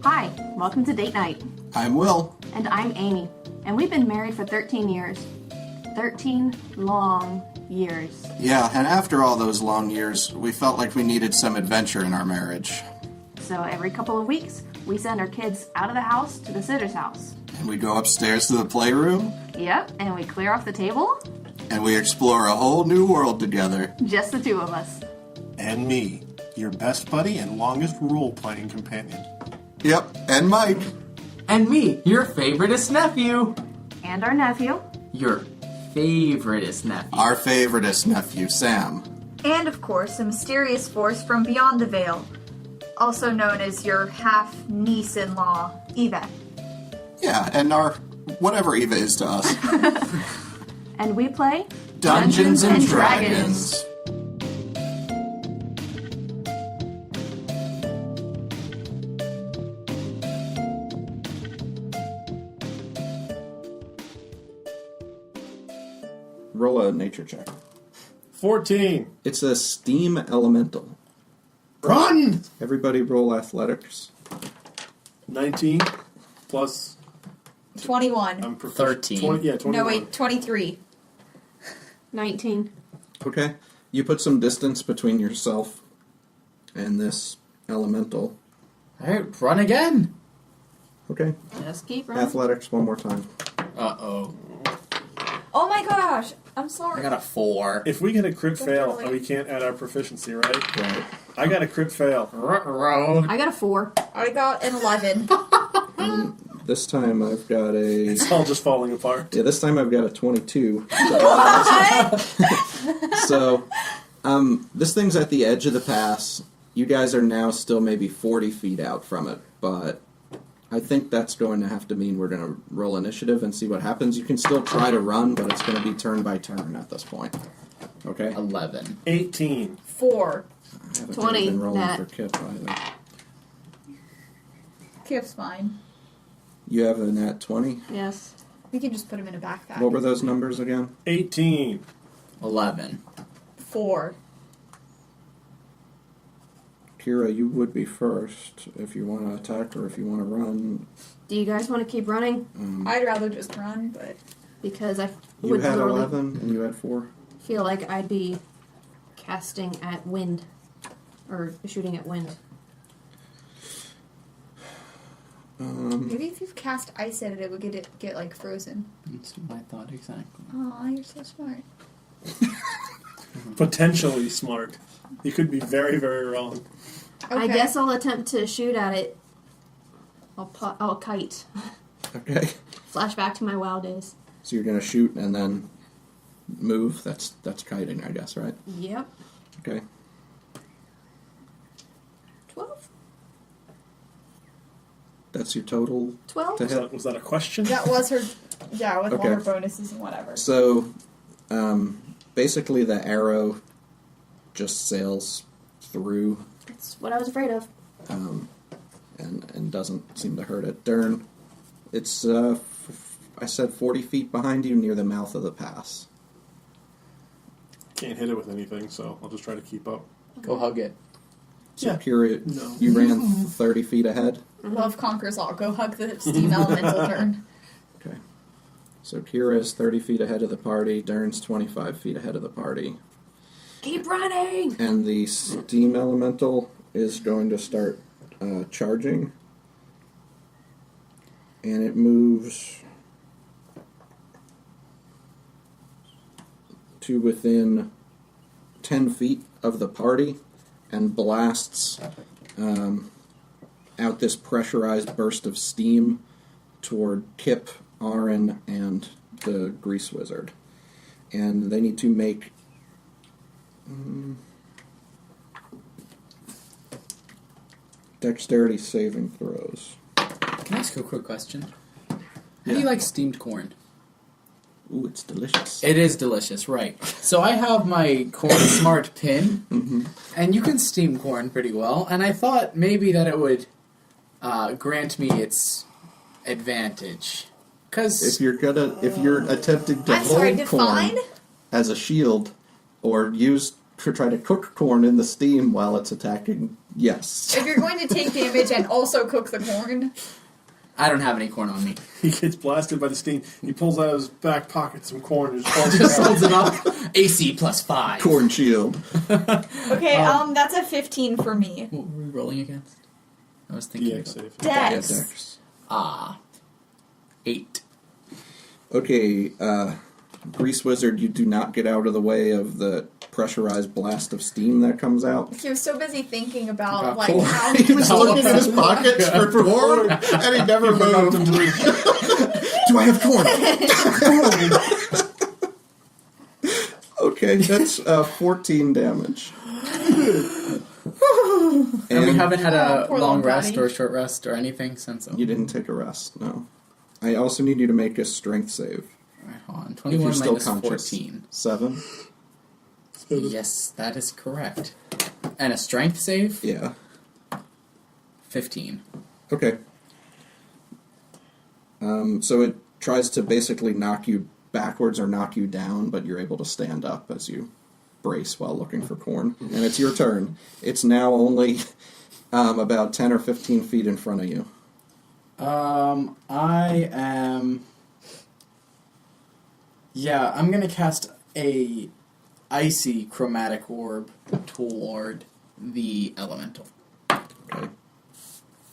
Hi, welcome to Date Night. I'm Will. And I'm Amy. And we've been married for 13 years. 13 long years. Yeah, and after all those long years, we felt like we needed some adventure in our marriage. So every couple of weeks, we send our kids out of the house to the sitter's house. And we go upstairs to the playroom. Yep, and we clear off the table. And we explore a whole new world together. Just the two of us. And me, your best buddy and longest role-playing companion. Yep, and Mike. And me, your favoriteest nephew. And our nephew. Your favoriteest nephew. Our favoriteest nephew, Sam. And, of course, a mysterious force from beyond the veil, also known as your half-niece-in-law, Eva. Yeah, and our whatever Eva is to us. And we play Dungeons and Dragons. Roll a nature check. 14. It's a steam elemental. Run! Everybody roll athletics. 19 plus... 21. I'm proficient. 13. 21. No, wait, 23. 19. Okay. You put some distance between yourself and this elemental. Alright, run again. Okay. Just keep running. Athletics one more time. Uh-oh. Oh my gosh! I'm sorry. I got a 4. If we get a crit fail, Totally. we can't add our proficiency, right? Right. I got a crit fail. Ruh-roh. I got a 4. I got an 11. This time I've got a... It's all just falling apart. Yeah, this time I've got a 22. What? So, this thing's at the edge of the pass. You guys are now still maybe 40 feet out from it, but I think that's going to have to mean we're going to roll initiative and see what happens. You can still try to run, but it's going to be turn by turn at this point. Okay? 11. 18. 4. I haven't 20, really been rolling Nat. for Kip either. Kip's fine. You have a nat 20. Yes. We can just put him in a backpack. What were those numbers again? 18. 11. 4. Kira, you would be first if you want to attack or if you want to run. Do you guys want to keep running? I'd rather just run, but... Because I You would had literally 11 and you had 4. feel like I'd be casting at wind. Or shooting at wind. Maybe if you cast ice at it, it would get like, frozen. That's what I thought exactly. Aw, you're so smart. Potentially smart. You could be very, very wrong. Okay. I guess I'll attempt to shoot at it. I'll kite. Okay. Flashback to my WoW days. So you're going to shoot and then move. That's kiting, I guess, right? Yep. Okay. 12? That's your total 12? to hit. Was that a question? That was her... Yeah, with Okay. all her bonuses and whatever. So, basically the arrow just sails through That's what I was afraid of. and doesn't seem to hurt it. Dern, it's, I said 40 feet behind you near the mouth of the pass. Can't hit it with anything, so I'll just try to keep up. Go hug it. So Yeah. Kira, No. you ran 30 feet ahead. Love conquers all. Go hug the steam elemental turn. Okay. So Kira is 30 feet ahead of the party. Dern's 25 feet ahead of the party. Keep running! And the steam elemental is going to start charging. And it moves to within 10 feet of the party and blasts out this pressurized burst of steam toward Kip, Ahrin, and the Grease Wizard. And they need to make dexterity saving throws. Can I ask you a quick question? How do you like steamed corn? Ooh, it's delicious. It is delicious, right. So I have my Corn Smart pin, and you can steam corn pretty well, and I thought maybe that it would grant me its advantage. If you're attempting to I'm sorry, hold corn define? as a shield, or use try to cook corn in the steam while it's attacking? Yes. If you're going to take damage and also cook the corn, I don't have any corn on me. He gets blasted by the steam. He pulls out of his back pocket some corn and just Just holds holds it it out. up. AC +5. Corn shield. okay, that's a 15 for me. What were we rolling against? I was thinking. Yeah, about- safe. Dex. Dex. 8. Okay, Grease Wizard, you do not get out of the way of the pressurized blast of steam that comes out. He was so busy thinking about About like corn. how He was looking in his pockets for corn, and he never moved. Do I have corn? Okay, that's 14 damage. And we haven't had a poor long little rest buddy. or short rest or anything since. You didn't take a rest, no. I also need you to make a strength save. Alright, hold on. If 21 you're still minus conscious. 14. 7? Yes, that is correct. And a strength save? Yeah. 15. Okay. So it tries to basically knock you backwards or knock you down, but you're able to stand up as you brace while looking for corn. And it's your turn. It's now only about 10 or 15 feet in front of you. I am... Yeah, I'm gonna cast a icy chromatic orb toward the elemental. Okay.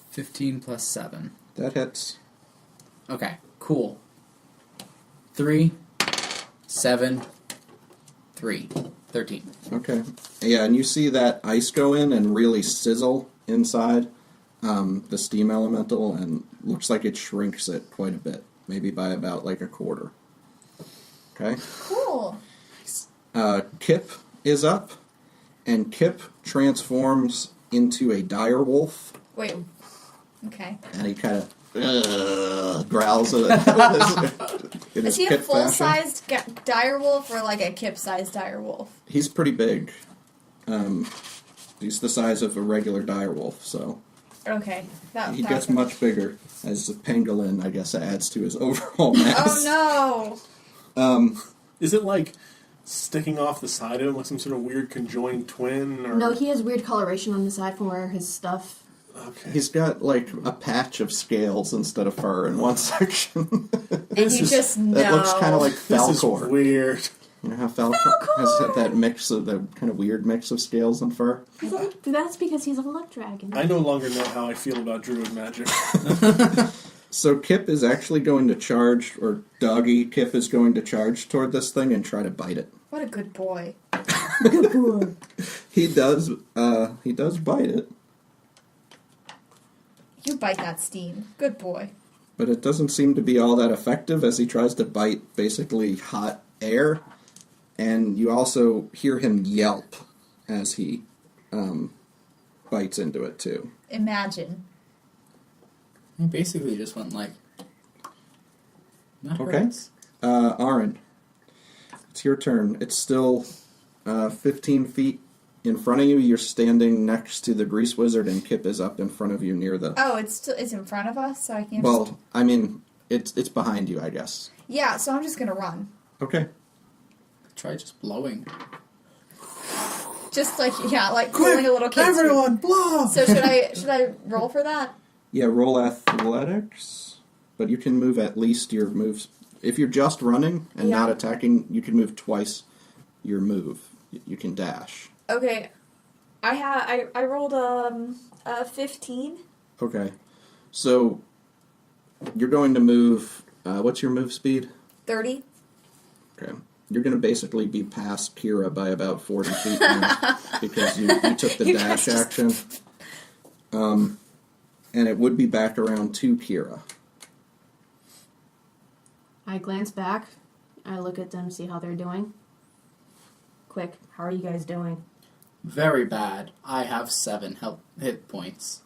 15 plus 7. That hits. Okay, cool. 3, 7, 3, 13. Okay. Yeah, and you see that ice go in and really sizzle inside the steam elemental, and looks like it shrinks it quite a bit. Maybe by about like a quarter. Okay. cool. Kip is up, and Kip transforms into a dire wolf, Wait. Okay. and he kind of growls at it. in Is his he a Kip fashion. full-sized dire wolf or like a kip-sized dire wolf? He's pretty big. He's the size of a regular dire wolf, so Okay. he gets much bigger as the pangolin, I guess, adds to his overall mass. Oh no! Is it like sticking off the side of him like some sort of weird conjoined twin? Or... No, he has weird coloration on the side from where his stuff. Okay. He's got like a patch of scales instead of fur in one section. And you just know. That looks kind of like This is Falcor. weird. You know how Falcor has that mix of the kind of weird mix of scales and fur? That's because he's a luck dragon. I no longer know how I feel about druid magic. So Kip is actually going to charge, or Doggy Kip is going to charge toward this thing and try to bite it. What a good boy. He does bite it, You bite that steam. Good boy. but it doesn't seem to be all that effective as he tries to bite basically hot air, and you also hear him yelp as he bites into it too. Imagine. He basically just went like... That Okay. hurts. Ahrin, it's your turn. It's still 15 feet in front of you. You're standing next to the Grease Wizard, and Kip is up in front of you near the... Oh, it's in front of us, so I can't. Well, I mean, it's behind you, I guess. Yeah, so I'm just gonna run. Okay. Try just blowing. Just like like pulling a little kid. Everyone, blow! So should I roll for that? Yeah, roll athletics, but you can move at least your moves. If you're just running and not Yeah. attacking, you can move twice your move. You can dash. Okay. I rolled a 15. Okay. So, you're going to move... what's your move speed? 30. Okay. You're going to basically be past Kira by about 40 feet now because you took the You dash guys just- action. And it would be back around to Kira. I glance back. I look at them, see how they're doing. Quick, how are you guys doing? Very bad. I have 7 hit points.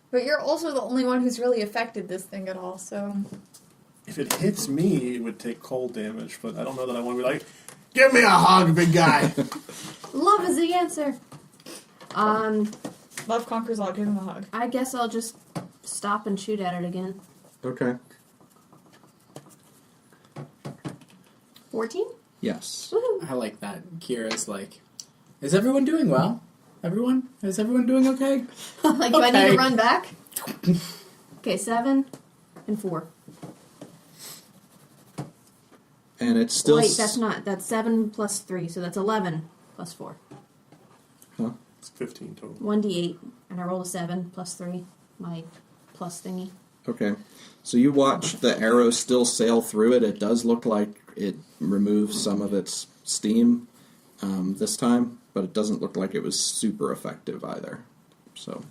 But you're also the only one who's really affected this thing at all, so... If it hits me, it would take cold damage, but I don't know that I want to be like, give me a hug, big guy! Love is the answer. Love conquers all. Give him a hug. I guess I'll just stop and shoot at it again. Okay. 14? Yes. I like that. Kira's like, is everyone doing well? Is everyone doing okay? Like, do I need Okay. to run back? Okay, 7 and 4. And it's still... Wait, that's 7 plus 3, so that's 11 plus 4. Huh? It's 15 total. 1d8, and I rolled a 7 plus 3, my plus thingy. Okay. So you watch the arrow still sail through it. It does look like it removes some of its steam this time, but it doesn't look like it was super effective either. So,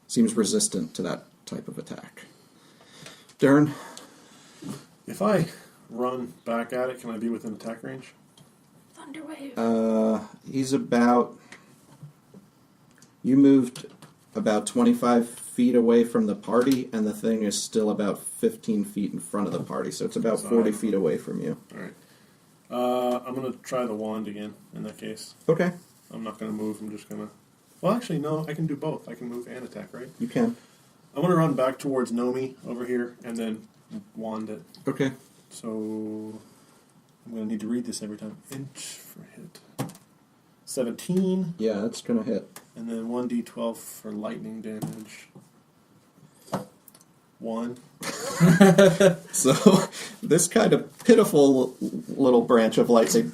seems resistant to that type of attack. Dern? If I run back at it, can I be within attack range? Thunderwave. He's about... You moved about 25 feet away from the party, and the thing is still about 15 feet in front of the party, so it's about 40 feet away from you. Alright. I'm going to try the wand again, in that case. Okay, I'm not going to move, I'm just going to... Well, actually, no, I can do both. I can move and attack, right? you can. I'm going to run back towards Nomi over here, and then wand it. Okay. So, I'm going to need to read this every time. Inch for hit. 17, Yeah, it's going to hit. and then 1d12 for lightning damage. 1. So, this kind of pitiful little branch of lightning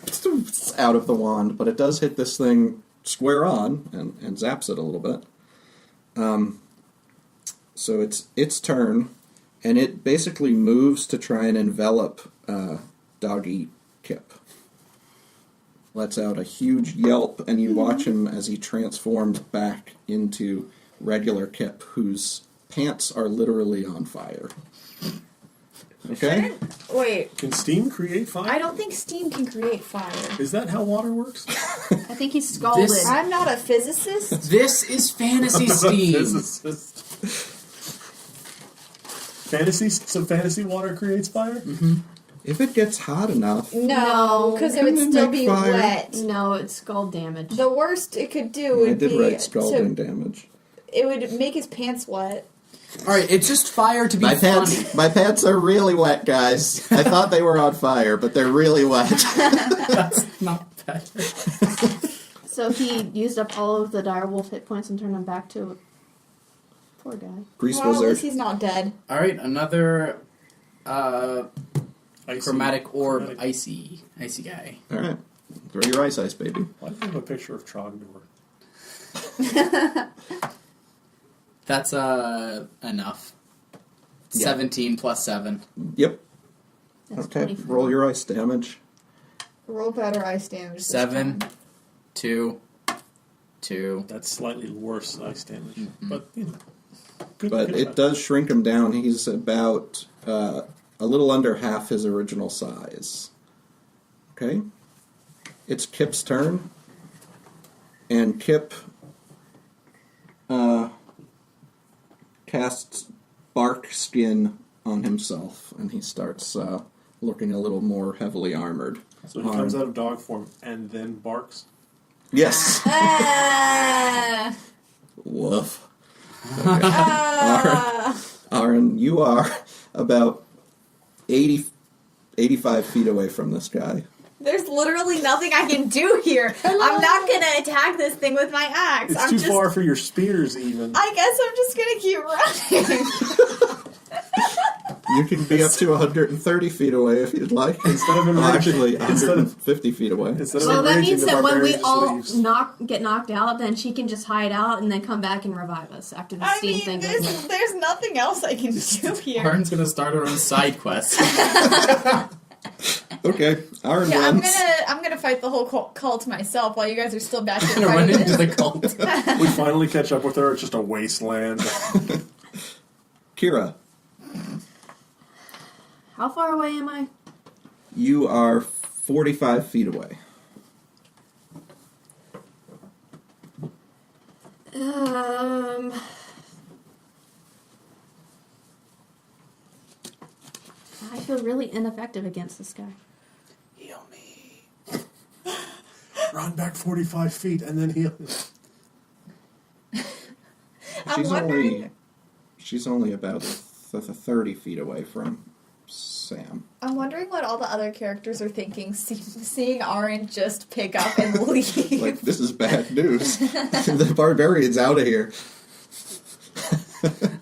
out of the wand, but it does hit this thing square on and zaps it a little bit. So it's its turn, and it basically moves to try and envelop Doggy Kip. Lets out a huge yelp, and you watch him as he transforms back into regular Kip, whose pants are literally on fire. Okay? Wait, Can steam create fire? I don't think steam can create fire. Is that how water works? I think he's scalded. This- I'm not a physicist. This is fantasy steam. Physicist. Fantasy? So fantasy water creates fire? If it gets hot enough, No, because it would Couldn't still make be fire. wet. No, it's scald damage. The worst it could do I would did be write scalding to, damage. it would make his pants wet. Alright, it's just fire to be My funny. my pants are really wet, guys. I thought they were on fire, but they're really wet. That's not bad. So he used up all of the direwolf hit points and turned them back to... Poor guy. Grease Well, at least wizard. he's not dead. Alright, another Icy. chromatic orb Chromatic. icy guy. All right, throw your ice, baby. Why do you have a picture of Trogdor? That's enough. Yeah. 17 plus 7. Yep. That's Okay. 24. Roll your ice damage. Roll better ice damage. this 7, time. 2, 2. That's slightly worse ice damage. But, you know. Good, But good it shot. does shrink him down. He's about a little under half his original size. Okay. It's Kip's turn. And Kip casts bark skin on himself, and he starts looking a little more heavily armored. So he comes out of dog form and then barks. Yes. Ah, Woof. ah. Ahrin, you are about 85 feet away from this guy. There's literally nothing I can do here. I'm not gonna attack this thing with my axe. It's I'm too just, far for your spears, even. I guess I'm just gonna keep running. You can be up to 130 feet away if you'd like. Instead of Well, enraging, actually, instead of 150 feet away. instead of So that enraging, means the that when we barbarian just all leaves. get knocked out, then she can just hide out and then come back and revive us after the I steam mean, thing goes. there's nothing else I can do here. Aaron's gonna start her own side quest. Okay, Ahrin Yeah, wins. I'm gonna fight the whole cult myself while you guys are still back here Gonna run fighting into it. the cult. We finally catch up with her. It's just a wasteland. Kira, How far away am I? you are 45 feet away. I feel really ineffective against this guy. Heal me. Run back 45 feet and then heal. I'm wondering- She's only about 30 feet away from Sam. I'm wondering what all the other characters are thinking, seeing Ahrin just pick up and leave. Like, this is bad news. The barbarian's out of here.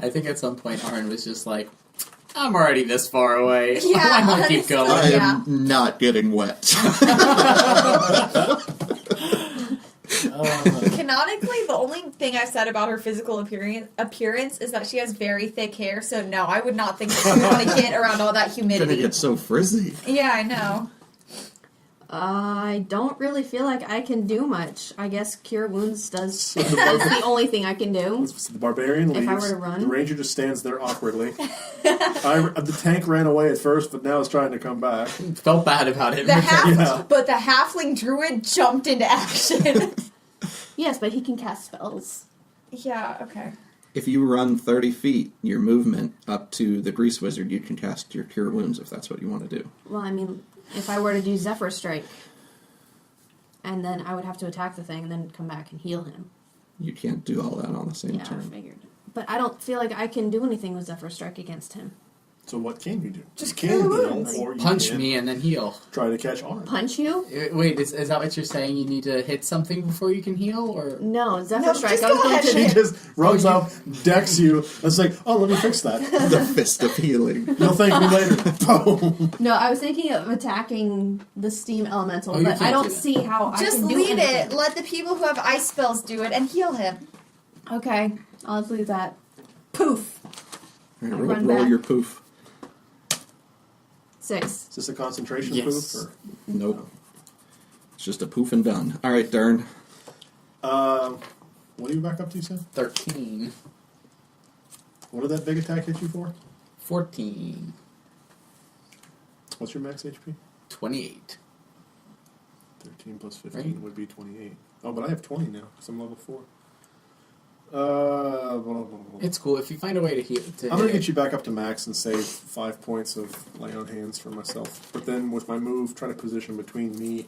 I think at some point Ahrin was just like, I'm already this far away. Yeah, Why not keep honestly. going? I Yeah. am not getting wet. Canonically, the only thing I've said about her physical appearance is that she has very thick hair, so no, I would not think that she would want to get around all that Gonna humidity. get so frizzy. Yeah, I know. I don't really feel like I can do much. I guess Cure Wounds is the only thing I can do. The barbarian leaves. If I were to run? The ranger just stands there awkwardly. The tank ran away at first, but now it's trying to come back. Felt bad about it. But the halfling druid jumped into action. Yes, but he can cast spells. Yeah, okay. If you run 30 feet, your movement up to the Grease Wizard, you can cast your Cure Wounds if that's what you want to do. Well, I mean, if I were to do Zephyr Strike, and then I would have to attack the thing and then come back and heal him. You can't do all that on the same Yeah, I turn. figured. But I don't feel like I can do anything with Zephyr Strike against him. So what can you do? Just you can kill heal, wounds. or you Punch can me and then heal. try to catch arm. Punch you? Wait, is that what you're saying? You need to hit something before you can heal? Or No, Zephyr No, Strike. just I was go going ahead. to He just runs up, decks you. It's like, oh, let me fix that. The Fist of Healing. You'll thank me later. Boom. No, I was thinking of attacking the steam elemental, Oh, you but can't I don't do that. see how Just I can do leave anything. it. Let the people who have ice spells do it and heal him. Okay, I'll just leave that. Poof. All right, I roll run roll back. your poof. 6. Is this a concentration Yes. proof? Or? Nope. It's just a poof and done. All right, Dern. What are you back up to, Sam? 13. What did that big attack hit you for? 14. What's your max HP? 28. 13 plus 15 Right. would be 28. Oh, but I have 20 now because I'm level 4. It's cool if you find a way to heal. I'm going to get you back up to max and save 5 points of my own hands for myself. But then with my move, try to position between me.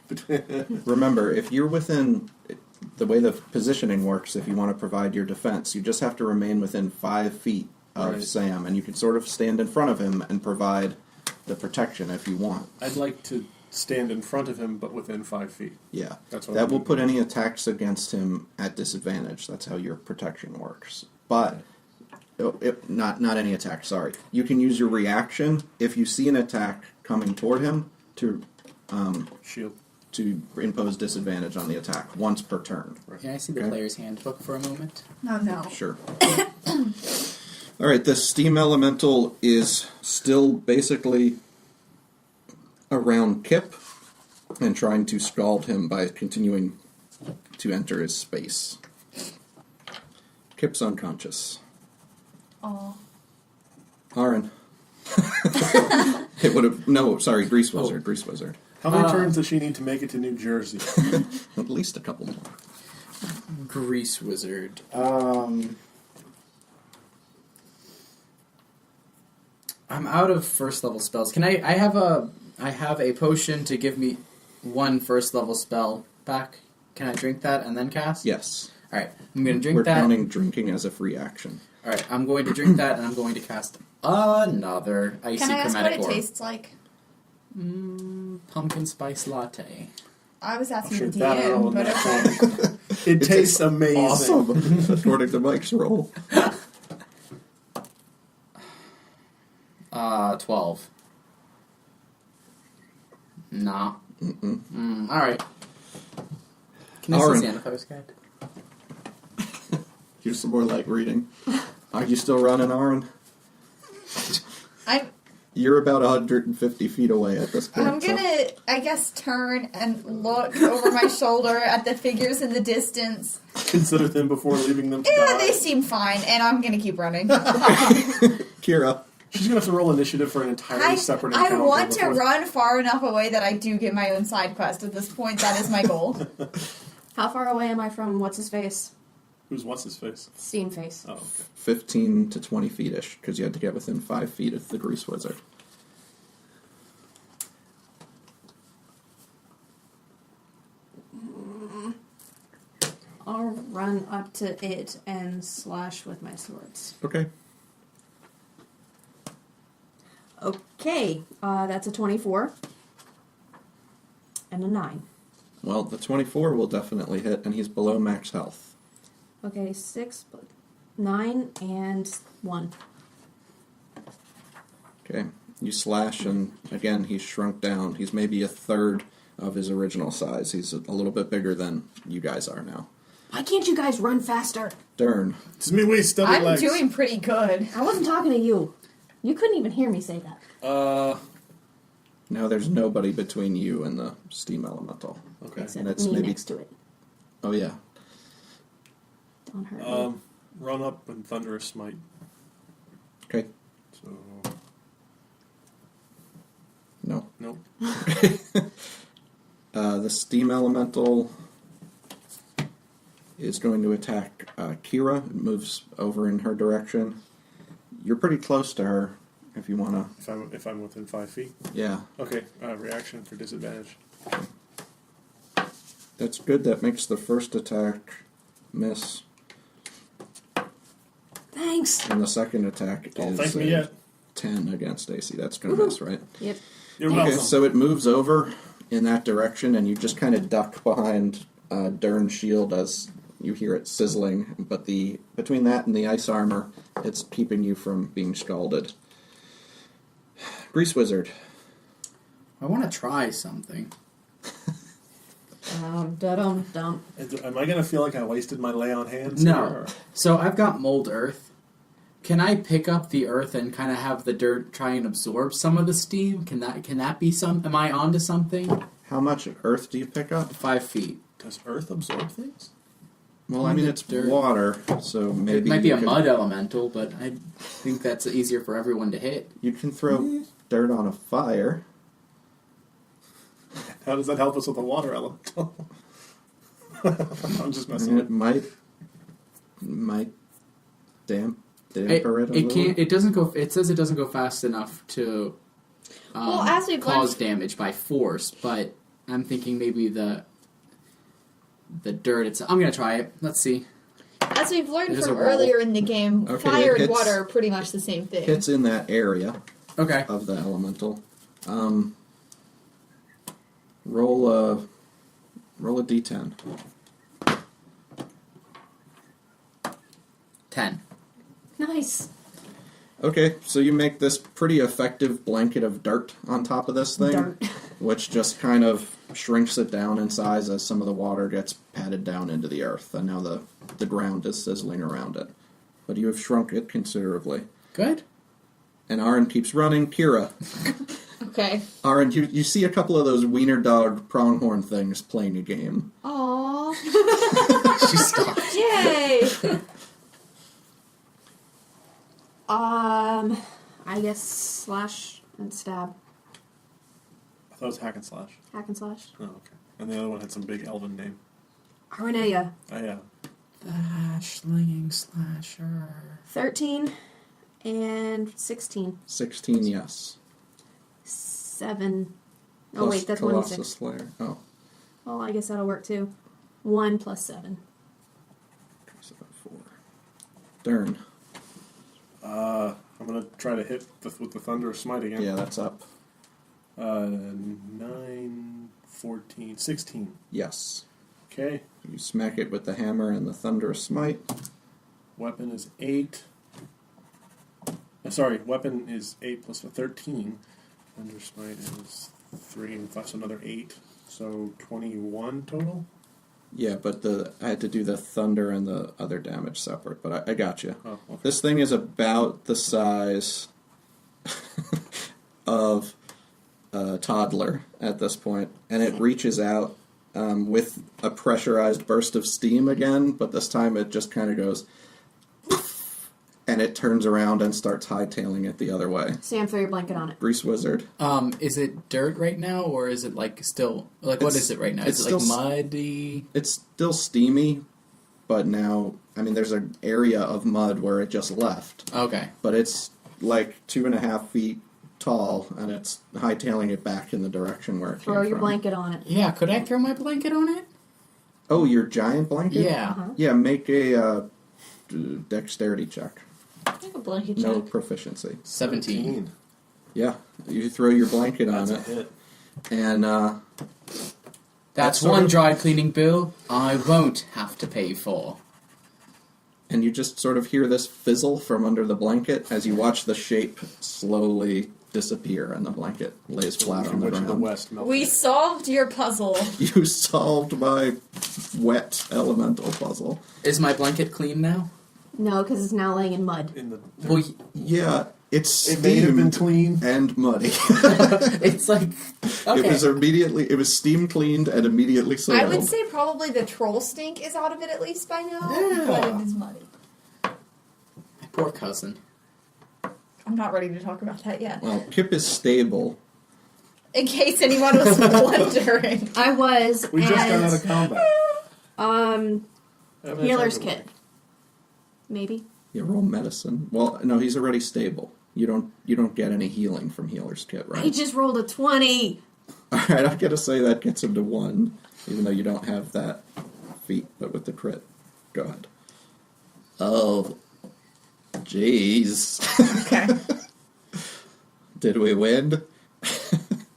Between Remember, if you're within the way the positioning works, if you want to provide your defense, you just have to remain within 5 feet of Right. Sam, and you can sort of stand in front of him and provide the protection if you want. I'd like to stand in front of him, but within 5 feet. Yeah. That's what That I'm will doing. put any attacks against him at disadvantage. That's how your protection works. But not any attack, sorry. You can use your reaction if you see an attack coming toward him to Shield. to impose disadvantage on the attack once per turn. Can I see the Okay. player's handbook for a moment? No. Sure. All right, the steam elemental is still basically around Kip and trying to scald him by continuing to enter his space. Kip's unconscious. Oh. Ahrin. It would have Grease Wizard. Grease Wizard. How many turns does she need to make it to New Jersey? At least a couple more. Grease Wizard. I'm out of first level spells. Can I have a potion to give me 1 first level spell back. Can I drink that and then cast? Yes. Alright, I'm going to drink We're that. counting drinking as a free action. Alright, I'm going to drink that and I'm going to cast another icy Can I ask what chromatic it orb. tastes like? Pumpkin spice latte. I was asking Sure, the that I DM, don't but know. okay. It tastes amazing. Awesome, according to Mike's roll. 12. Nah. Alright. Can I Ahrin. see Santa Claus guide? Here's some more light reading. Are you still running, Ahrin? You're about 150 feet away at this point. I'm gonna, I guess, turn and look over my shoulder at the figures in the distance. Consider them before leaving them to Yeah, die. they seem fine, and I'm gonna keep running. Kira. She's going to have to roll initiative for an entirely separate I encounter. want to before- run far enough away that I do get my own side quest. At this point, that is my goal. How far away am I from what's his face? What's his face? Steam face. Oh, okay. 15 to 20 feet-ish, because you had to get within 5 feet of the Grease Wizard. I'll run up to it and slash with my swords. Okay. Okay, that's a 24. And a 9. Well, the 24 will definitely hit, and he's below max health. Okay, 6, 9, and 1. Okay, you slash, and again, he's shrunk down. He's maybe a third of his original size. He's a little bit bigger than you guys are now. Why can't you guys run faster? Dern. It's me with stubby I'm legs. doing pretty good. I wasn't talking to you. You couldn't even hear me say that. Now there's nobody between you and the steam elemental. Okay. Except That's me maybe- next to it. Oh, yeah. Don't hurt me. Run up and thunderous smite. Okay. So No. nope. The steam elemental is going to attack Kira. It moves over in her direction. You're pretty close to her if you want to. If I'm within 5 feet. Yeah, Okay. Reaction for disadvantage. that's good. That makes the first attack miss. Thanks. And the second attack Don't is thank me yet. 10 against AC. That's going to miss, right? Yep. You're Okay, welcome. so it moves over in that direction, and you just kind of duck behind Dern's shield as you hear it sizzling. But between that and the ice armor, it's keeping you from being scalded. Grease Wizard. I want to try something. Dum. Am I going to feel like I wasted my lay on hands? No. here, or- So I've got mold earth. Can I pick up the earth and kind of have the dirt try and absorb some of the steam? Can that be some? Am I onto something? How much earth do you pick up? 5 feet. Does Earth absorb things? Well, I mean, it's Dirt. water, so maybe It might be you a could- mud elemental, but I think that's easier for everyone to hit. You can throw dirt on a fire. How does that help us with the water elemental? I'm just I messing mean, with it might damper it a It little. can't. It doesn't go. It says it doesn't go fast enough to Well, as we've cause learned- damage by force. But I'm thinking maybe the dirt. I'm gonna try it. Let's see. As we've learned There's from a wall. earlier in the game, Okay, fire it and hits- water are pretty much the same thing. Hits in that area Okay. of the elemental. Roll a d10. 10. Nice. Okay, so you make this pretty effective blanket of dirt on top of this thing, Dirt. which just kind of shrinks it down in size as some of the water gets patted down into the earth, and now the ground is sizzling around it. But you have shrunk it considerably. Good. And Ahrin keeps running. Kira. Okay. Ahrin, you see a couple of those wiener dog pronghorn things playing a game. Aww. She stopped. Yay! I guess slash and stab. I thought it was hack and slash. Hack and slash. Oh, okay. And the other one had some big elven name. Arneya. Oh, yeah. Slinging slasher. 13 and 16. 16, yes. 7. Oh, Plus wait, that's Colossus 1 6. Slayer. Oh. Well, I guess that'll work too. 1 plus 7. So 4. Dern. I'm going to try to hit with the Thunderous Smite again. Yeah, that's up. 9, 14, 16. Yes. Okay. You smack it with the hammer and the thunderous smite. Weapon is 8. Weapon is 8 plus a 13. Thunderous Smite is 3 and plus another 8. So 21 total? Yeah, but I had to do the thunder and the other damage separate, but I got you. Oh, okay. This thing is about the size of a toddler at this point, and it reaches out with a pressurized burst of steam again, but this time it just kind of goes, and it turns around and starts hightailing it the other way. Sam, throw your blanket on it. Grease Wizard. Is it dirt right now, or is it like still what It's- is it right now? it's Is it like still muddy? It's still steamy, but now, I mean, there's an area of mud where it just left. Okay. But it's like 2.5 feet tall, and it's hightailing it back in the direction where it Throw came your from. blanket on it. Yeah. Could I throw my blanket on it? Oh, your giant blanket? Yeah. Uh-huh. Yeah, make a dexterity check. Take a blanket No check. proficiency. 17. Yeah, you throw your blanket on That's a it, hit. and That's sort one of- dry cleaning bill I won't have to pay for. and you just sort of hear this fizzle from under the blanket as you watch the shape slowly disappear, and the blanket lays flat on the Witch of the ground. West. melted. We solved your puzzle. You solved my wet elemental puzzle. Is my blanket clean now? No, because it's now laying in mud. in the. Well, Yeah, it's It may have been steamed clean. and muddy. it's like okay. It was steam cleaned and immediately soiled. I would say probably the troll stink is out of it at least by now, but it is muddy. My poor cousin. I'm not ready to talk about that yet. Well, Kip is stable. In case anyone was wondering. I was, We just got and, out of combat. um, Haven't had healer's time to kit. Maybe. You roll medicine. Well, no, he's already stable. You don't get any healing from healer's kit, right? I just rolled a 20. All right, I'm gonna say that gets him to 1, even though you don't have that feat, but with the crit. Go ahead. Oh, jeez. Okay. Did we win?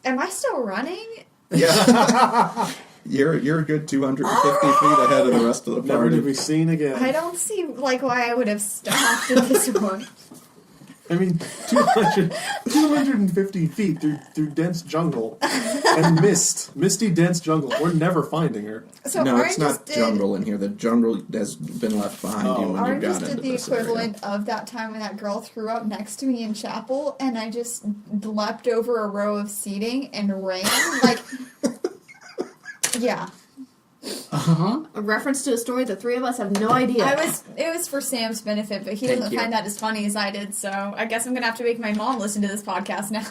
Am I still running? Yeah. You're a good 250 feet ahead of the rest of the Never to be party. seen again. I don't see why I would have stopped at this one. I mean, 250 feet through dense jungle and misty dense jungle. We're never finding her. So No, Ahrin it's just not did, jungle in here. The jungle has been left behind you when you Ahrin got just into did the this equivalent of that time when that girl threw up next to me in chapel, and I just leapt over a row of seating and ran like, yeah. Uh-huh. A reference to a story the three of us have no idea. It was for Sam's benefit, but he Thank doesn't you. find that as funny as I did, so I guess I'm gonna have to make my mom listen to this podcast now.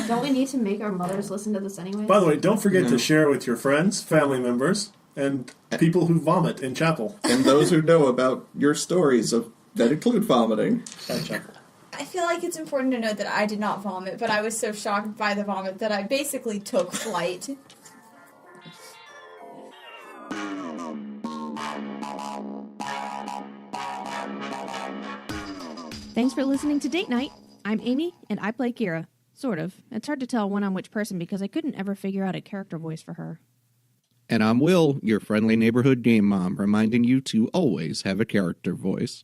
Don't we need to make our mothers listen to this anyway? By the way, don't forget No. to share with your friends, family members, and people who vomit in chapel. And those who know about your stories that include vomiting. At chapel. I feel like it's important to note that I did not vomit, but I was so shocked by the vomit that I basically took flight. Thanks for listening to Date Night. I'm Amy, and I play Kira. Sort of. It's hard to tell when I'm which person because I couldn't ever figure out a character voice for her. And I'm Will, your friendly neighborhood game mom, reminding you to always have a character voice.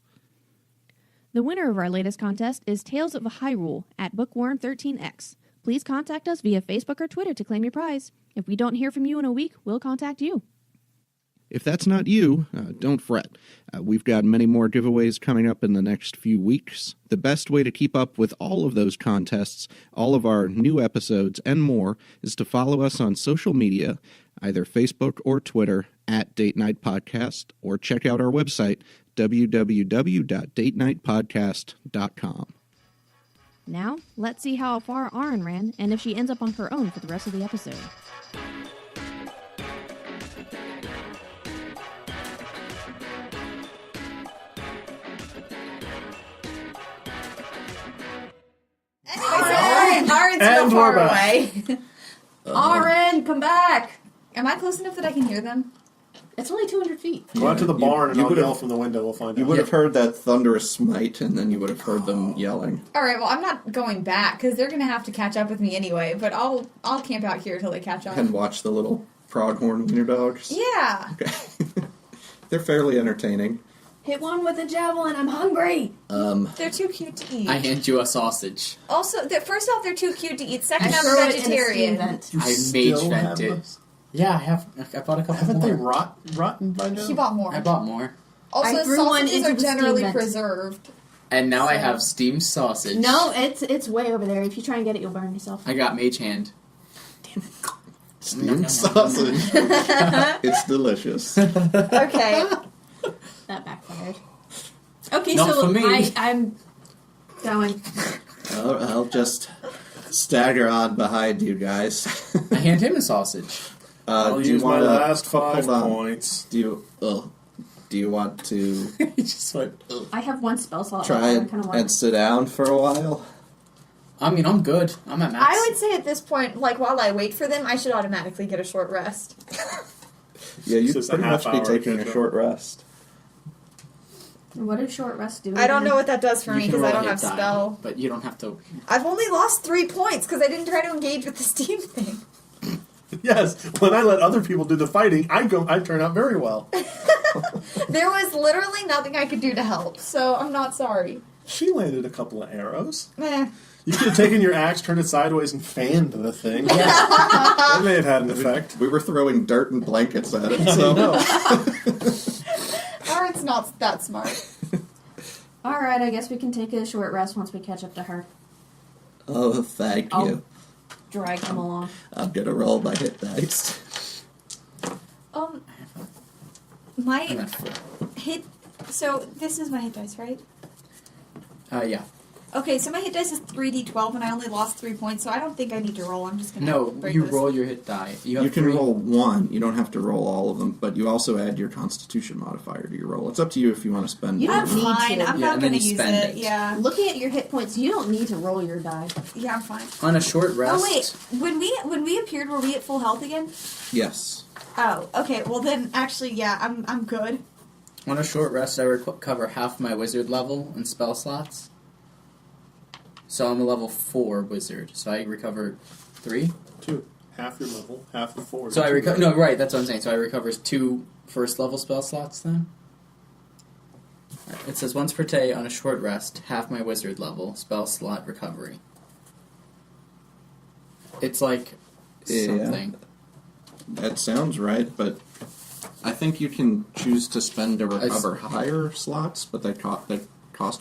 The winner of our latest contest is Tales of Hyrule at Bookworm13X. Please contact us via Facebook or Twitter to claim your prize. If we don't hear from you in a week, we'll contact you. If that's not you, don't fret. We've got many more giveaways coming up in the next few weeks. The best way to keep up with all of those contests, all of our new episodes, and more is to follow us on social media, either Facebook or Twitter, at Date Night Podcast, or check out our website, www.datenightpodcast.com. Now, let's see how far Ahrin ran and if she ends up on her own for the rest of the episode. Ahrin's And so we're far back. away. Ahrin, come back! Am I close enough that I can hear them? It's only 200 feet. Go out to the You- barn and you I'll would've- yell from the window. We'll find You out. would have heard that thunderous smite, and then you would have heard them yelling. All right. Well, I'm not going back because they're gonna have to catch up with me anyway. But I'll camp out here till they catch up. And watch the little pronghorn wiener dogs. Yeah. Okay. They're fairly entertaining. Hit one with a javelin, I'm hungry! They're too cute to eat. I hand you a sausage. Also, first off, they're too cute to eat. I Second, I'm throw it in a steam vegetarian. vent. You I still mage have vented. those? Yeah, I bought a couple Haven't more. they rotten by now? He bought more. I bought more. Also, I threw one sausages into are the steam generally vent. preserved. And now I So- have steamed sausage. No, it's way over there. If you try and get it, you'll burn yourself. I got mage hand. Steamed sausage. It's delicious. Okay. That backfired. Okay, Not so for me. I'm going. I'll just stagger on behind you guys. I hand him a sausage. I'll do you use my want last 5 hold on. points. Do you want to He just went, ugh. I have one spell slot. try left, I kinda and sit down for a while? I mean, I'm good. I'm at max. I would say at this point, like while I wait for them, I should automatically get a short rest. Yeah, you'd Just a pretty half much be hour taking a catch up. short rest. What does short rest do? I don't again? know what that does for You me can because I roll a don't hit have die, spell. but you don't have to. I've only lost 3 points because I didn't try to engage with the steam thing. Yes, when I let other people do the fighting, I turn out very well. There was literally nothing I could do to help, so I'm not sorry. She landed a couple of arrows. Meh. You could have taken your axe, turned it sideways, and fanned the thing. That may have had an effect. We were throwing dirt and blankets at it, so... No. Ahrin's not that smart. Alright, I guess we can take a short rest once we catch up to her. Oh, thank I'll- you. Drag him along. I'm gonna roll my hit dice. My I'm at 4. hit. So this is my hit dice, right? Yeah. Okay, so my hit dice is 3d12, and I only lost 3 points, so I don't think I need to roll. I'm just gonna No, break you this. roll your hit die. You, have You can 3. roll 1. You don't have to roll all of them, but you also add your Constitution modifier to your roll. It's up to you if you want to spend You one. don't I'm need fine. to. I'm Yeah, not and then gonna you use spend it. it. Yeah. Looking at your hit points, you don't need to roll your die. Yeah, I'm fine. On a short rest. Oh wait, when we appeared, were we at full health again? Yes. Oh, okay. Well then, actually, yeah, I'm good. On a short rest, I recover half my wizard level and spell slots. So I'm a level 4 wizard. So I recover 3. 2. Half your level, half the 4. So I recover. No, right. That's what I'm saying. So I recover 2 first level spell slots then. It says once per day on a short rest, half my wizard level spell slot recovery. It's like Yeah. something. That sounds right, but I think you can choose to spend to recover higher slots, but they cost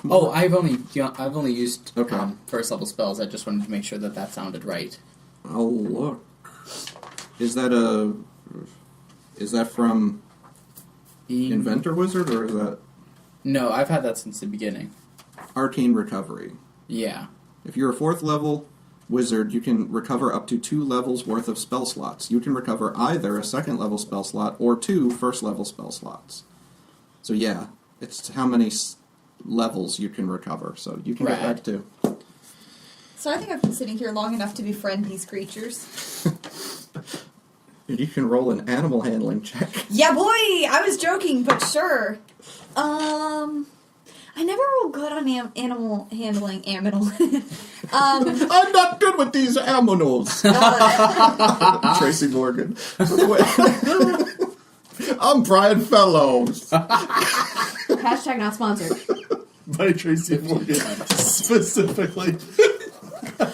more. Oh, I've only used Okay. first level spells. I just wanted to make sure that sounded right. Oh, look. Is that from Inventor Wizard, or is that No, I've had that since the beginning. Arcane Recovery? Yeah. If you're a 4th level wizard, you can recover up to 2 levels worth of spell slots. You can recover either a 2nd level spell slot or 2 first level spell slots. So yeah, it's how many levels you can recover. So you can get Rad. back to. So I think I've been sitting here long enough to befriend these creatures. You can roll an animal handling check. Yeah, boy! I was joking, but sure. I never roll good on animal handling. I'm not good with these aminals. Tracy Morgan. I'm Brian Fellows. Hashtag not sponsored. By Tracy Morgan, specifically. No,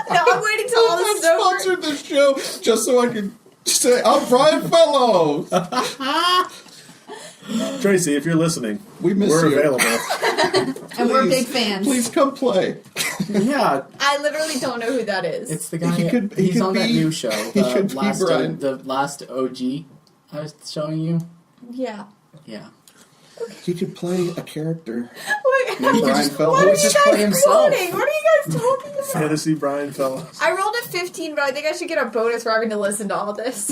I'm waiting till all I this is over. sponsored this show just so I can say I'm Brian Fellows. Tracy, if you're listening, We miss we're you. available. And we're Please, big fans. Please come play. Yeah, I literally don't know who that is. it's the guy. He could he's on that be- new show. he could be Brian. The last OG I was showing you. Yeah. Yeah. He could play a character Wait, named Brian what Fellows. are you just play guys himself. quoting? What are you guys talking about? Fantasy Brian Fellows. I rolled a 15, but I think I should get a bonus for having to listen to all this.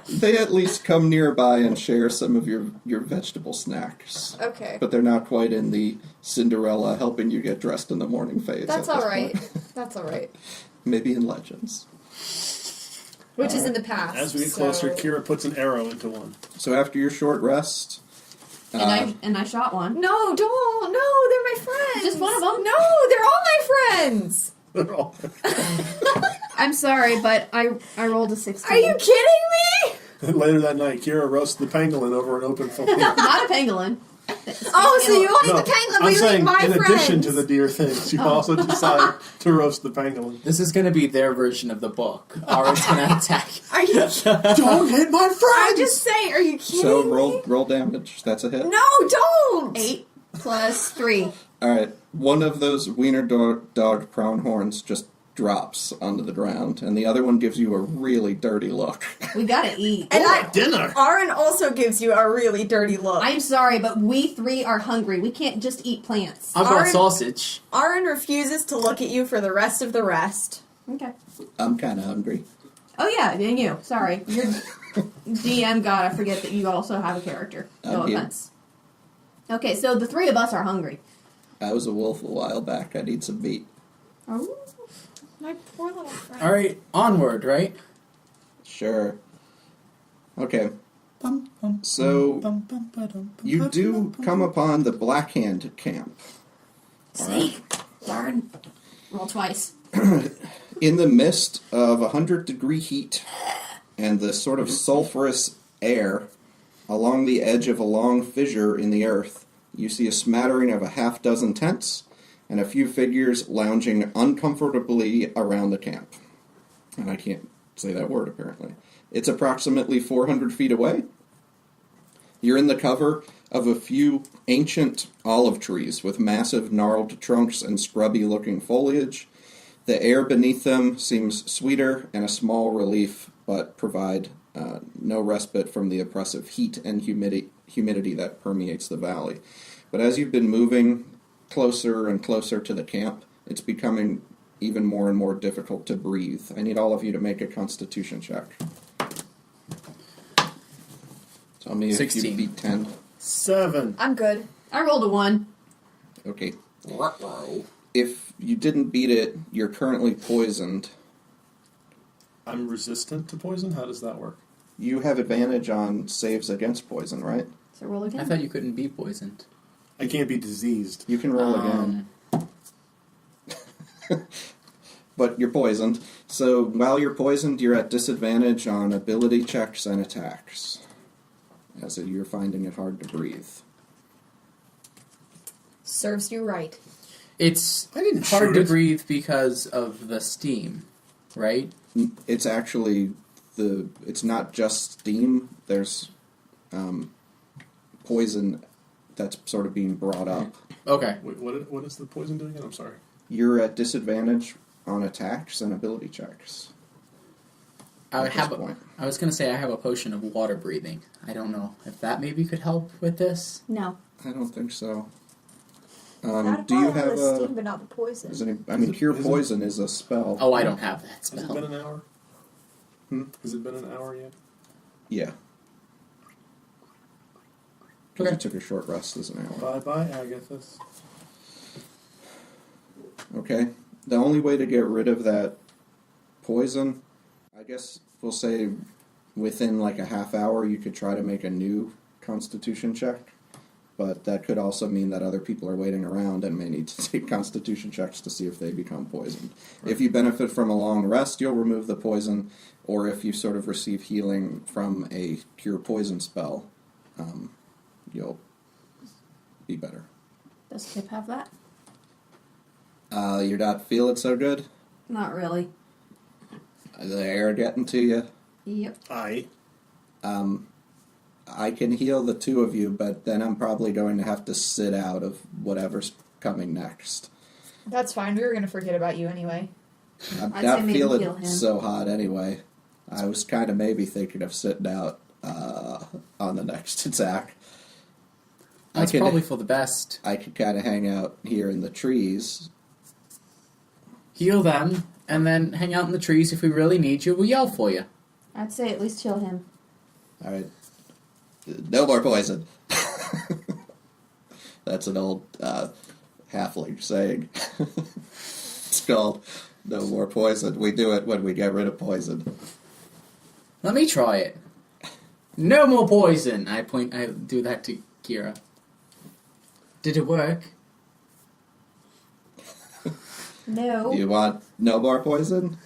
They at least come nearby and share some of your vegetable snacks. Okay. But they're not quite in the Cinderella helping you get dressed in the morning phase. That's at this alright. point. That's alright. Maybe in Legends. Which is in the past. As we get so- closer, Kira puts an arrow into one. So after your short rest, And I shot one. No, don't. No, they're my friends. Just one of them? No, they're all my friends. They're all- I'm sorry, but I rolled a 16. Are you kidding me? Later that night, Kira roasts the pangolin over an open fire. Not a pangolin. Oh, so you only No, the pangolin, but I'm you saying, eat my in friends. addition to the deer things, you also decide to roast the pangolin. This is going to be their version of the book. Ahrin's going to attack. Are you? Don't hit my I'm friends! just saying. Are you kidding so me? roll damage. That's a hit. No, don't. 8 plus 3. All right. One of those wiener dog prawn horns just drops onto the ground, and the other one gives you a really dirty look. We gotta eat. And Dinner! Ahrin also gives you a really dirty look. I'm sorry, but we 3 are hungry. We can't just eat plants. I've got Ahrin- sausage. Ahrin refuses to look at you for the rest of the rest. Okay. I'm kind of hungry. Oh yeah, then you. Sorry. Your DM god, I forget that you also have a character. No I'm here. offense. Okay, so the 3 of us are hungry. I was a wolf a while back. I need some meat. Oh. My poor little friend. All right, onward, right? Sure. Okay. So, you do come upon the Black Hand camp. Snake. Darn. Roll twice. In the midst of 100-degree heat and the sort of sulfurous air along the edge of a long fissure in the earth, you see a smattering of a half-dozen tents and a few figures lounging uncomfortably around the camp. And I can't say that word, apparently. It's approximately 400 feet away. You're in the cover of a few ancient olive trees with massive gnarled trunks and scrubby-looking foliage. The air beneath them seems sweeter and a small relief, but provide no respite from the oppressive heat and humidity that permeates the valley. But as you've been moving closer and closer to the camp, it's becoming even more and more difficult to breathe. I need all of you to make a Constitution check. Tell me 16. if you beat 10. 7. I'm good. I rolled a 1. Okay. If you didn't beat it, you're currently poisoned. I'm resistant to poison? How does that work? You have advantage on saves against poison, right? So roll again. I thought you couldn't be poisoned. I can't be diseased. You can roll again. But you're poisoned. So while you're poisoned, you're at disadvantage on ability checks and attacks. As you're finding it hard to breathe. Serves you right. It's I didn't hard shoot to it. breathe because of the steam, right? It's actually it's not just steam. There's poison that's sort of being brought up. Okay. Wait, what is the poison doing again? I'm sorry. You're at disadvantage on attacks and ability checks. I At this point. was going to say I have a potion of water breathing. I don't know if that maybe could help with this. No. I don't think so. That'd Do you follow have the a? steam, but not the poison. Cure Is it- poison is a spell. Oh, I don't have that Has it spell. been an hour? Hmm? Has it been an hour yet? Yeah. Because Okay. you took a short rest as an hour. Bye-bye, Agathis. Okay. The only way to get rid of that poison, I guess we'll say within like a half hour you could try to make a new Constitution check. But that could also mean that other people are waiting around and may need to take Constitution checks to see if they become poisoned. Right. If you benefit from a long rest, you'll remove the poison, or if you sort of receive healing from a cure poison spell, you'll be better. Does Kip have that? You're not feeling so good? Not really. The air getting to you? Yep. I can heal the two of you, but then I'm probably going to have to sit out of whatever's coming next. That's fine. We were going to forget about you anyway. I'm I'd not say maybe heal feeling him. so hot anyway. I was kind of maybe thinking of sitting out on the next attack. That's probably for the best. I could kind of hang out here in the trees. Heal them, and then hang out in the trees. If we really need you, we'll yell for you. I'd say at least heal him. All right. No more poison. That's an old halfling saying. It's called no more poison. We do it when we get rid of poison. Let me try it. No more poison. I do that to Kira. Did it work? No. You want no more poison?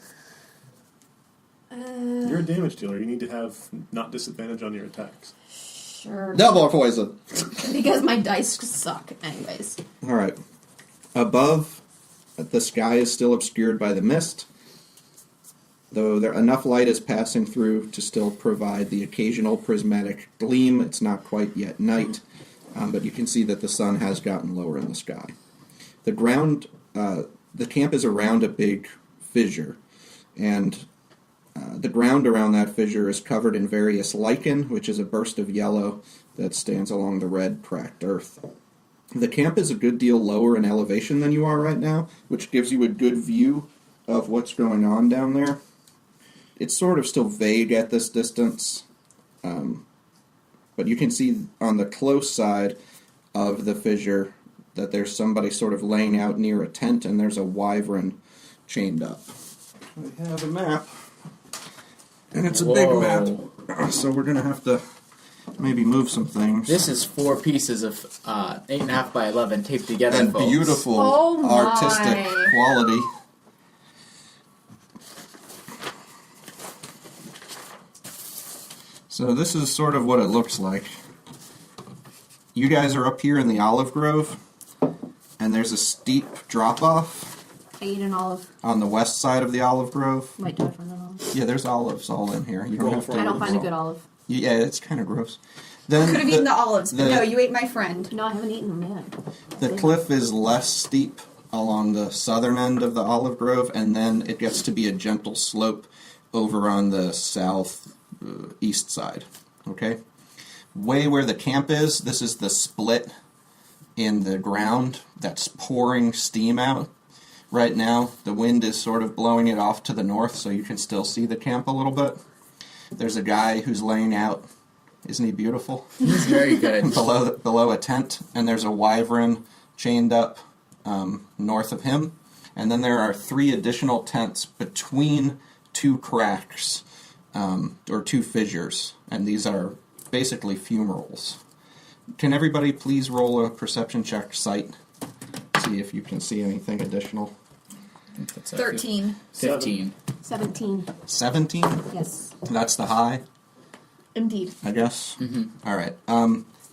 You're a damage dealer. You need to have not disadvantage on your attacks. Sure. No more poison. Because my dice suck, anyways. All right. Above, the sky is still obscured by the mist, though enough light is passing through to still provide the occasional prismatic gleam. It's not quite yet night, but you can see that the sun has gotten lower in the sky. The ground, the camp is around a big fissure, and the ground around that fissure is covered in various lichen, which is a burst of yellow that stands along the red, cracked earth. The camp is a good deal lower in elevation than you are right now, which gives you a good view of what's going on down there. It's sort of still vague at this distance, but you can see on the close side of the fissure that there's somebody sort of laying out near a tent, and there's a wyvern chained up. I have a map. And it's a big map, so we're going to have to maybe move some things. This is 4 pieces of 8.5 by 11 taped together, and folks. beautiful Oh my. artistic quality. So this is sort of what it looks like. You guys are up here in the olive grove, and there's a steep drop-off I eat an olive. on the west side of the olive grove. Might die from an olive. Yeah, there's olives all in here. You don't have to. I don't find a good olive. Yeah, it's kind of gross. Then Could have eaten the olives, but the- no, you ate my friend. No, I haven't eaten them yet. The cliff is less steep along the southern end of the olive grove, and then it gets to be a gentle slope over on the south east side. Okay? Way where the camp is, this is the split in the ground that's pouring steam out. Right now, the wind is sort of blowing it off to the north, so you can still see the camp a little bit. There's a guy who's laying out. Isn't he beautiful? He's very good. below a tent, and there's a wyvern chained up north of him. And then there are 3 additional tents between 2 cracks, or 2 fissures, and these are basically fumaroles. Can everybody please roll a perception check sight? See if you can see anything additional. That's a 13. 15. 17. 17? Yes. That's the high, Indeed. I guess. Mm-hmm. All right.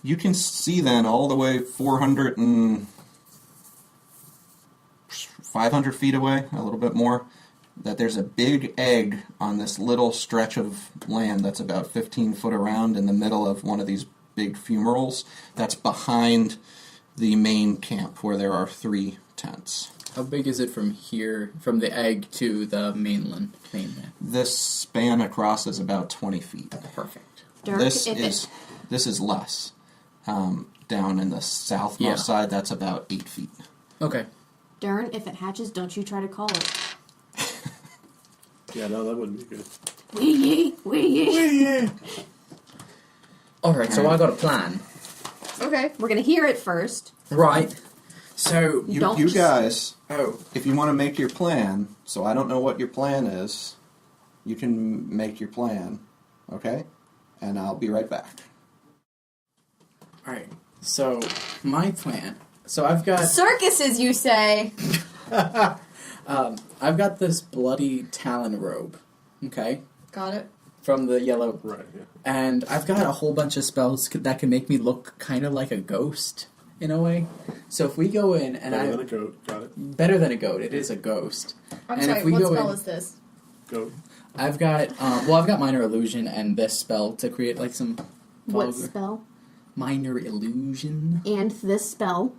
You can see then all the way 400 and 500 feet away, a little bit more, that there's a big egg on this little stretch of land that's about 15 foot around in the middle of one of these big fumaroles that's behind the main camp where there are 3 tents. How big is it from here, from the egg to the mainland? This span across is about 20 feet. Perfect. Dirk, This if is less. Down in the southmost side, that's about 8 feet. Okay. Darren, if it hatches, don't you try to call it. Yeah, no, that wouldn't be good. Wee. Alright, so I got a plan. Okay. We're gonna hear it first. Right. So, You Don't- guys, oh, if you want to make your plan, so I don't know what your plan is, you can make your plan, okay? And I'll be right back. alright. So, my plan. So I've got Circuses, you say? I've got this bloody talon robe, okay, Got it. from the yellow, Right, yeah. and I've got a whole bunch of spells that can make me look kind of like a ghost in a way. So if we go in and Better than a goat. Got it. better than a goat, it is a ghost. I'm And sorry, if we what go spell in- is this? Goat. I've got I've got minor illusion and this spell to create like some What spell? minor illusion. And this spell.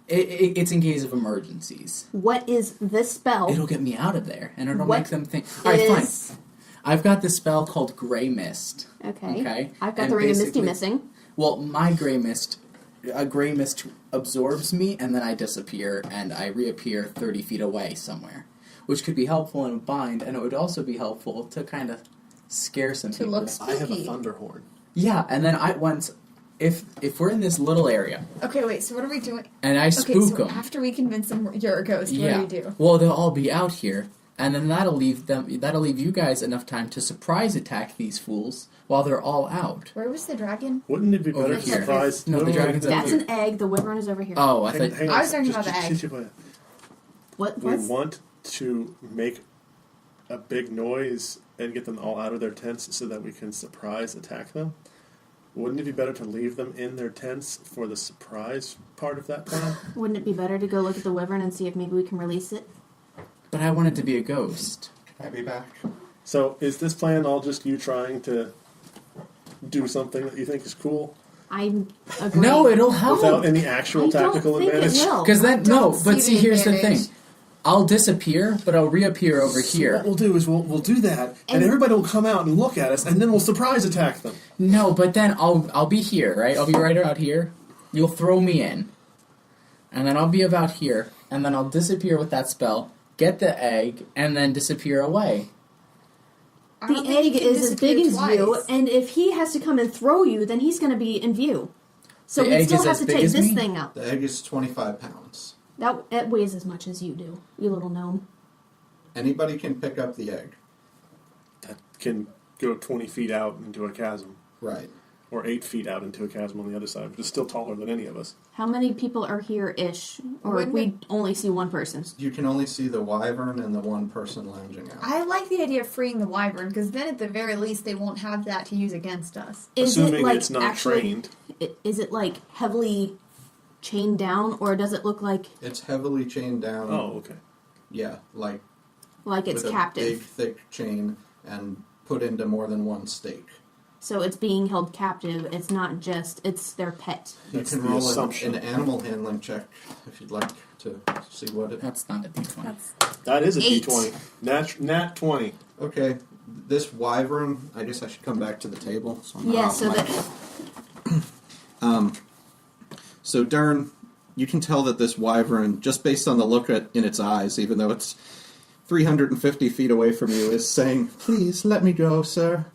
It's in case of emergencies. What is this spell? It'll get me out of there, and it'll What make them think. All right, fine. is- I've got this spell called Grey Mist. Okay. Okay. I've got And the ring of Misty basically- missing. Well, my Grey Mist, a Grey Mist absorbs me, and then I disappear, and I reappear 30 feet away somewhere, which could be helpful in a bind, and it would also be helpful to kind of scare some To people. look I have a spooky. thunder horn. Yeah, and then if we're in this little area Okay, wait, so what are we doing? and I Okay, spook so them, after we convince them you're a ghost, yeah, what do you do? well they'll all be out here, and then that'll leave you guys enough time to surprise attack these fools while they're all out. Where was the dragon? Wouldn't it be Over better to here. surprise? No, the dragon's over That's here. an egg. The wyvern is over here. Oh, I Hang, thought. hang I on, was talking about the egg. What? We What's? want to make a big noise and get them all out of their tents so that we can surprise attack them. Wouldn't it be better to leave them in their tents for the surprise part of that plan? Wouldn't it be better to go look at the wyvern and see if maybe we can release it? But I want it to be a ghost. Can I be back? So is this plan all just you trying to do something that you think is cool I agree. No, it'll help. without any actual I don't tactical think advantage? it will. Because then, no, don't but see see, the here's the advantage. thing. I'll disappear, but I'll reappear over So here. what we'll do is we'll do that, and And- everybody will come out and look at us, and then we'll surprise attack them. No, but then I'll be here, right? I'll be right out here. You'll throw me in. And then I'll be about here, and then I'll disappear with that spell, get the egg, and then disappear away. I The don't think egg he can is as big disappear as you, twice. and if he has to come and throw you, then he's going to be in view. So The we egg still is have as to big take as this me? thing out. The egg is 25 pounds. That weighs as much as you do, you little gnome. Anybody can pick up the egg. That can go 20 feet out into a chasm. Right. or 8 feet out into a chasm on the other side, which is still taller than any of us. How many people are here-ish? Or Wouldn't we it- only see one person? You can only see the wyvern and the one person lounging out. I like the idea of freeing the wyvern, because then at the very least they won't have that to use against us. Is Assuming it like it's not actually, trained. Is it like heavily chained down, or does it look like It's heavily chained down. Oh, okay. Yeah, like it's with captive? a big, thick chain and put into more than one stake. So it's being held captive. It's not just, it's their pet. You That's can the roll assumption. an animal handling check if you'd like to see what it. That's not a D20. That is a 8. D20. Nat 20. Okay, this wyvern. I guess I should come back to the table. So I'm not Yeah, off so my- that So Dern, you can tell that this wyvern, just based on the look in its eyes, even though it's 350 feet away from you, is saying, "Please let me go, sir.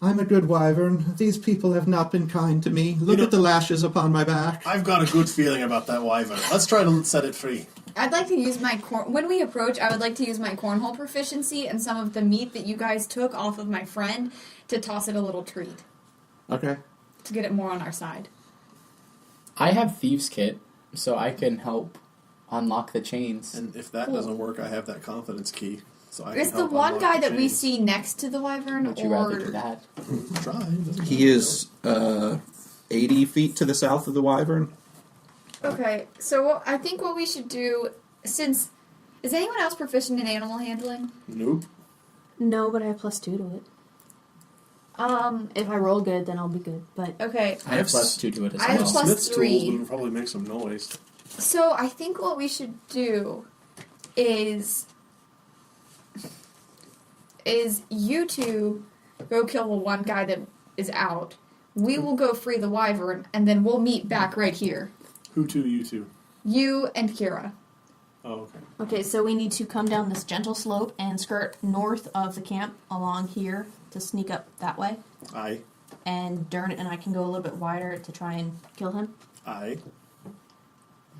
I'm a good wyvern. These people have not been kind to me. Look at the lashes upon my back." I've got a good feeling about that wyvern. Let's try to set it free. I'd like to use my when we approach, I would like to use my cornhole proficiency and some of the meat that you guys took off of my friend to toss it a little treat Okay. to get it more on our side. I have Thieves' Kit, so I can help unlock the chains. And if that doesn't work, I have that confidence key. So I Is can the help one unlock guy the that we chains. see next to the wyvern, Would you rather do that? Try. doesn't He matter. is 80 feet to the south of the wyvern. Okay, so I think what we should do, since is anyone else proficient in animal handling? Nope. no, but I have +2 to it. If I roll good, then I'll be good. But Okay, I have +2 to it as I have well. plus Smith's 3. tools would probably make some noise. so I think what we should do is you two go kill the one guy that is out. We will go free the wyvern, and then we'll meet back right here. Who two, you two? You and Kira. Oh, okay. okay, so we need to come down this gentle slope and skirt north of the camp along here to sneak up that way. Aye. And Dern and I can go a little bit wider to try and kill him. Aye.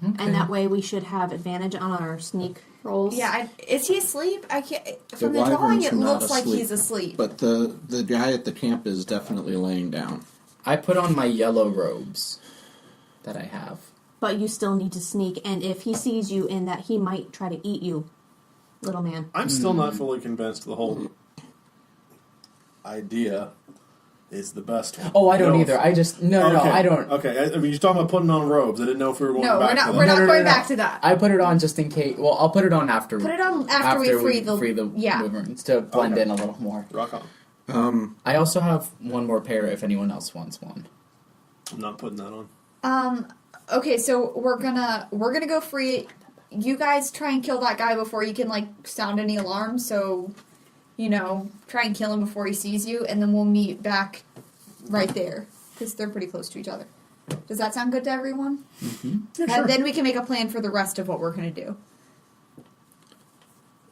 And that way we should have advantage on our sneak rolls. Yeah, is he asleep? I can't. From the wyvern's drawing, it not looks like asleep, he's asleep. But the guy at the camp is definitely laying down. I put on my yellow robes that I have. But you still need to sneak, and if he sees you in that, he might try to eat you, little man. I'm still not fully convinced the whole idea is the best one. Oh, I don't No. either. I just no, Okay. I don't. Okay, I mean, you're talking about putting on robes. I didn't know if we were going No, back we're to not. that. We're not No, going back to that. I put it on just in case. Well, I'll put it on after. Put it on after we free the yeah. wyverns to blend Okay. in a little more. Rock on. I also have one more pair if anyone else wants one. I'm not putting that on. Okay, so we're gonna go free. You guys try and kill that guy before you can sound any alarms. So, try and kill him before he sees you, and then we'll meet back right there because they're pretty close to each other. Does that sound good to everyone? Yeah, sure. And then we can make a plan for the rest of what we're gonna do.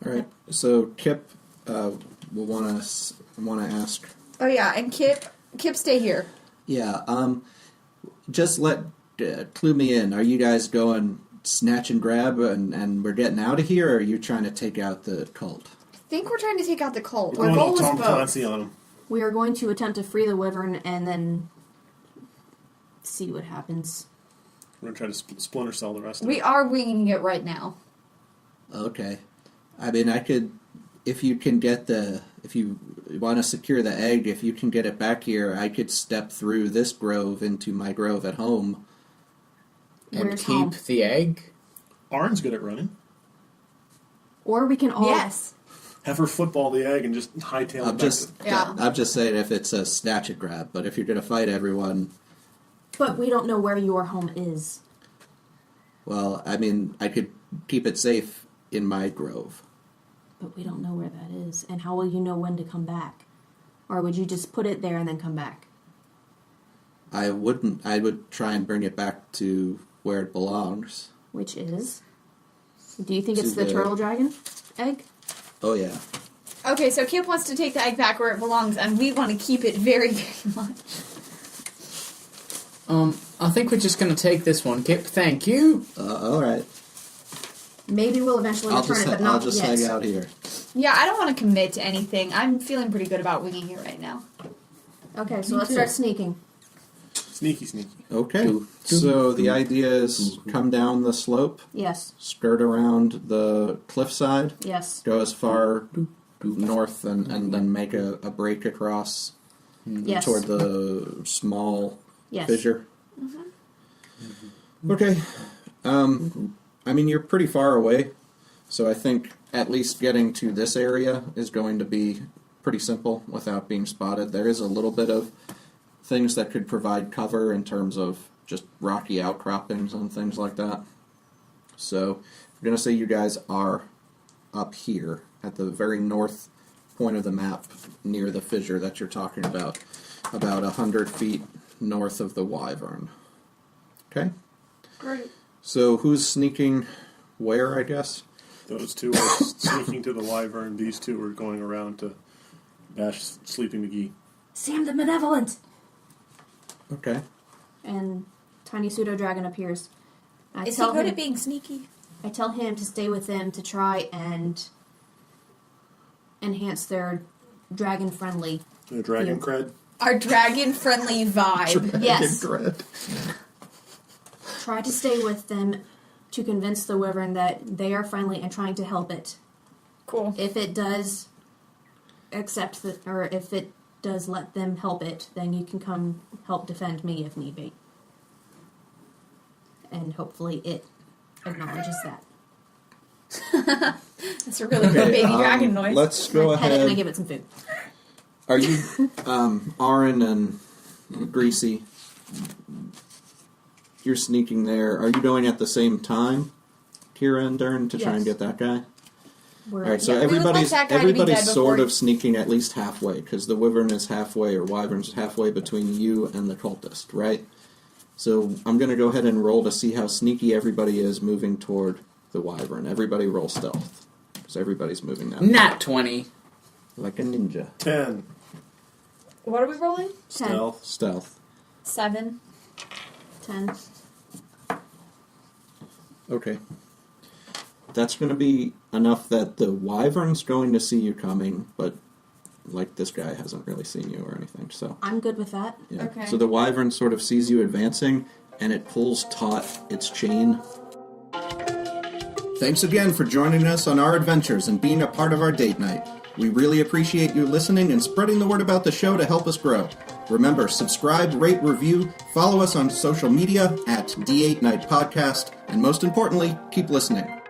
All right. So Kip will want to ask. Oh yeah, and Kip, stay here. Yeah. Just clue me in. Are you guys going snatch and grab and we're getting out of here, or are you trying to take out the cult? I think we're trying to take out the cult. We're Our going goal all was Tom both. Clancy on him. We are going to attempt to free the wyvern and then see what happens. We're going to try to splinter cell the rest of We it. are winging it right now. Okay. I mean, I could, if you want to secure the egg, if you can get it back here, I could step through this grove into my grove at home. And Where's keep home? the egg. Arn's good at running. Or we can all... Yes. Have her football the egg and just hightail it back. I'm just saying if it's a snatch and grab, but if you're going to fight everyone, But we don't know where your home is. well, I mean, I could keep it safe in my grove. But we don't know where that is. And how will you know when to come back? Or would you just put it there and then come back? I wouldn't. I would try and bring it back to where it belongs. Which is? Do you think it's To the the- turtle dragon egg? Oh, yeah. Okay, so Kip wants to take the egg back where it belongs, and we want to keep it very, very much. I think we're just gonna take this one, Kip. Thank you. All right. Maybe we'll eventually I'll return just, it, but not I'll just yet. hang out here. Yeah, I don't want to commit to anything. I'm feeling pretty good about winging it right now. Okay, so Me let's too. start sneaking. Sneaky. Okay. So the idea is come down the slope, Yes. skirt around the cliffside, Yes. go as far north, and then make a break across Yes. toward the small Yes. fissure. Okay. I mean, you're pretty far away, so I think at least getting to this area is going to be pretty simple without being spotted. There is a little bit of things that could provide cover in terms of just rocky outcroppings and things like that. So I'm going to say you guys are up here at the very north point of the map near the fissure that you're talking about 100 feet north of the Wyvern. Okay? Great. So who's sneaking where, I guess? Those two are sneaking to the Wyvern. These two are going around to bash Sleeping McGee. Sam the Benevolent! Okay. And tiny pseudo dragon appears. I Is he good at being sneaky? I tell him to stay with them to try and enhance their dragon friendly. The dragon Yeah. cred. Our dragon-friendly vibe. Yes. Dread. Try to stay with them to convince the Wyvern that they are friendly and trying to help it. Cool. If it does accept the, or if it does let them help it, then you can come help defend me if need be. And hopefully it acknowledges that. That's a really good baby dragon noise. Let's go I pet it and I ahead. give it some food. Are you, Ahrin and Greasy, you're sneaking there. Are you going at the same time, Kira and Dern, to try and Yes. get that guy? We're, All right, so Yeah, we would everybody's like that guy to be everybody's dead sort before- of sneaking at least halfway, because the Wyvern is halfway, or Wyvern's halfway between you and the cultist, right? So I'm going to go ahead and roll to see how sneaky everybody is moving toward the Wyvern. Everybody roll stealth, because everybody's moving now. Nat 20. Like a ninja. 10. What are we rolling? 10. Stealth. Stealth. 7. 10. Okay. That's going to be enough that the Wyvern's going to see you coming, but like this guy hasn't really seen you or anything, so I'm good with that. yeah. Okay. So the Wyvern sort of sees you advancing, and it pulls taut its chain. Thanks again for joining us on our adventures and being a part of our date night. We really appreciate you listening and spreading the word about the show to help us grow. Remember, subscribe, rate, review, follow us on social media at D8 Night Podcast, and most importantly, keep listening.